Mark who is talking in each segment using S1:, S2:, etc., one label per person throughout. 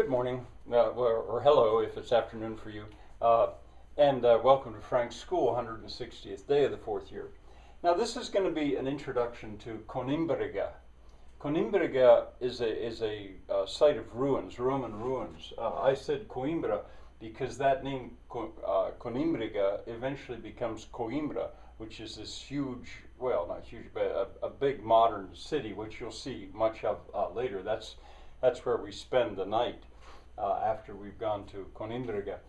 S1: Good morning, or hello if it's afternoon for you, and welcome to Frank's School, 160th day of the fourth year. Now this is going to be an introduction to Conimbriga. Conimbriga is a site of ruins, Roman ruins. I said Coimbra because that name, Conimbriga, eventually becomes Coimbra, which is this huge, well not huge, but a big modern city, which you'll see much of later. That's where we spend the night after we've gone to Conimbriga.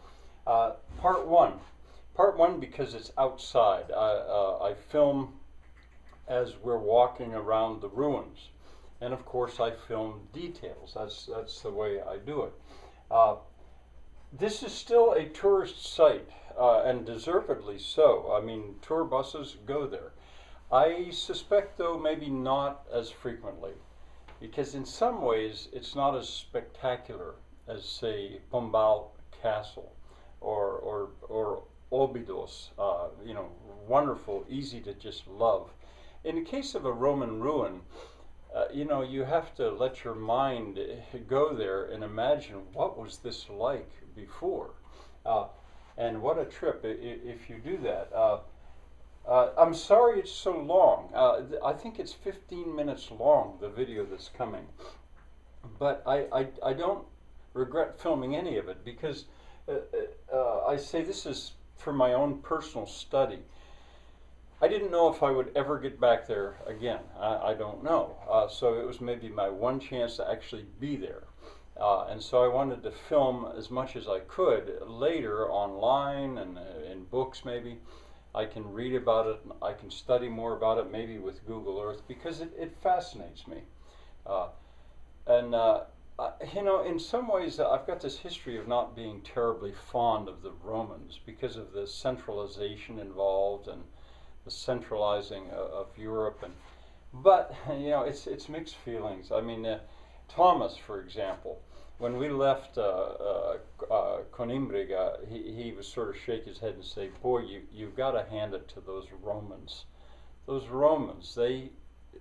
S1: Part one because it's outside. I film as we're walking around the ruins, and of course I film details. That's the way I do it. This is still a tourist site, and deservedly so. I mean, tour buses go there. I suspect, though, maybe not as frequently, because in some ways it's not as spectacular as, say, Pombal Castle or Óbidos, wonderful, easy to just love. In the case of a Roman ruin, you have to let your mind go there and imagine what was this like before. And what a trip if you do that. I'm sorry it's so long. I think it's 15 minutes long, the video that's coming. But I don't regret filming any of it because I say this is for my own personal study. I didn't know if I would ever get back there again. I don't know. So it was maybe my one chance to actually be there. And so I wanted to film as much as I could later online and in books maybe. I can read about it, I can study more about it, maybe with Google Earth, because it fascinates me. In some ways, I've got this history of not being terribly fond of the Romans because of the centralization involved and the centralizing of Europe. But it's mixed feelings. I mean, Thomas, for example, when we left Conimbriga, he would sort of shake his head and say, boy, you've got to hand it to those Romans. Those Romans, they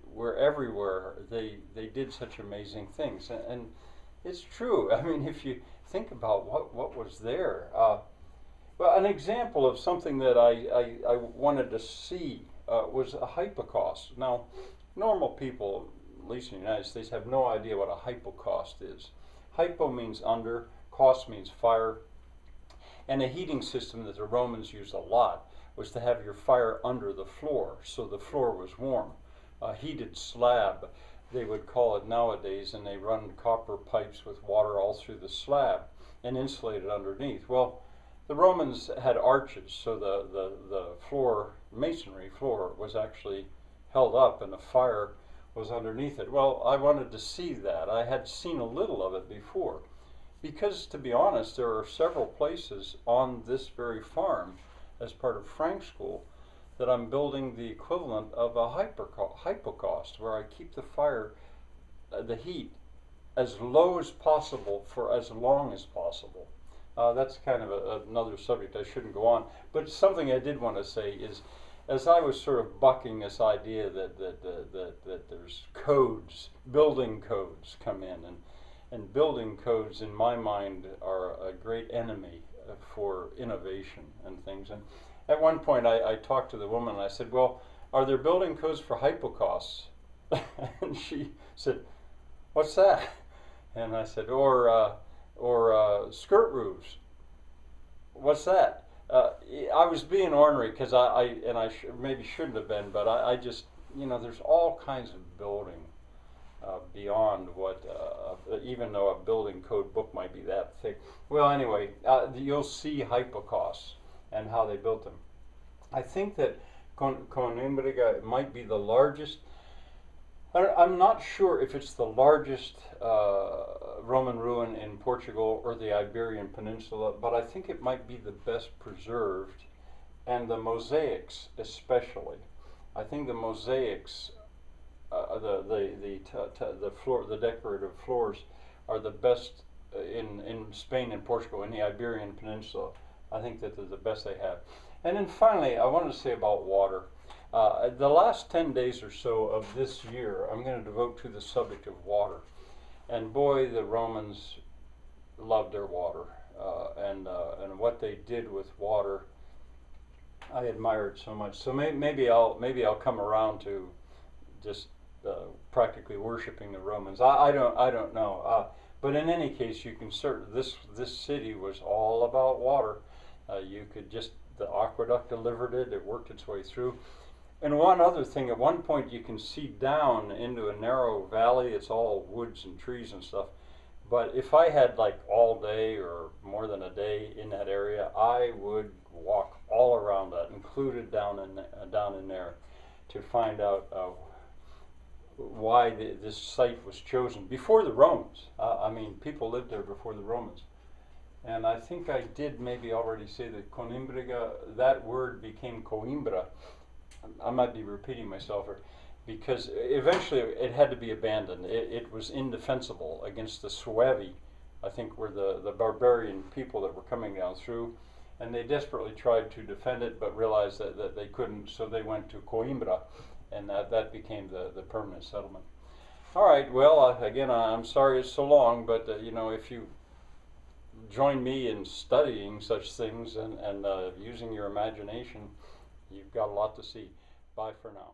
S1: were everywhere. They did such amazing things. And it's true. I mean, if you think about what was there. Well, an example of something that I wanted to see was a Hypocaust. Now, normal people, at least in the United States, have no idea what a Hypocaust is. Hypo means under, caust means fire, and a heating system that the Romans used a lot was to have your fire under the floor, so the floor was warm. A heated slab, they would call it nowadays, and they run copper pipes with water all through the slab and insulate it underneath. Well, the Romans had arches, so the floor, masonry floor, was actually held up and the fire was underneath it. Well, I wanted to see that. I had seen a little of it before because, to be honest, there are several places on this very farm as part of Frank's School that I'm building the equivalent of a hypocaust, where I keep the fire, the heat, as low as possible for as long as possible. That's kind of another subject I shouldn't go on, but something I did want to say is, as I was sort of bucking this idea that there's codes, building codes come in, and building codes in my mind are a great enemy for innovation and things. And at one point I talked to the woman and I said, well, are there building codes for hypocausts? And she said, what's that? And I said, or skirt roofs. What's that? I was being ornery because maybe shouldn't have been, but I just, there's all kinds of building beyond what, even though a building code book might be that thick. Well, anyway, you'll see hypocausts and how they built them. I think that Conimbriga might be the largest. I'm not sure if it's the largest Roman ruin in Portugal or the Iberian Peninsula, but I think it might be the best preserved, and the mosaics especially. I think the mosaics, the floor, the decorative floors, are the best in Spain and Portugal, in the Iberian Peninsula. I think that they're the best they have. And then finally, I wanted to say about water. The last 10 days or so of this year, I'm going to devote to the subject of water. And boy, the Romans loved their water, and what they did with water, I admired so much. So maybe I'll come around to just practically worshiping the Romans. I don't know. But in any case, you can this city was all about water. You could just the aqueduct delivered it. It worked its way through. And one other thing, at one point you can see down into a narrow valley. It's all woods and trees and stuff. But if I had like all day or more than a day in that area, I would walk all around that, included down in there, to find out why this site was chosen before the Romans. I mean, people lived there before the Romans. And I think I did maybe already say that Conimbriga, that word became Coimbra. I might be repeating myself here, because eventually it had to be abandoned. It was indefensible against the Suevi, I think were the barbarian people that were coming down through. And they desperately tried to defend it, but realized that they couldn't, so they went to Coimbra, and that became the permanent settlement. All right, well, again, I'm sorry it's so long, but if you join me in studying such things and using your imagination, you've got a lot to see. Bye for now.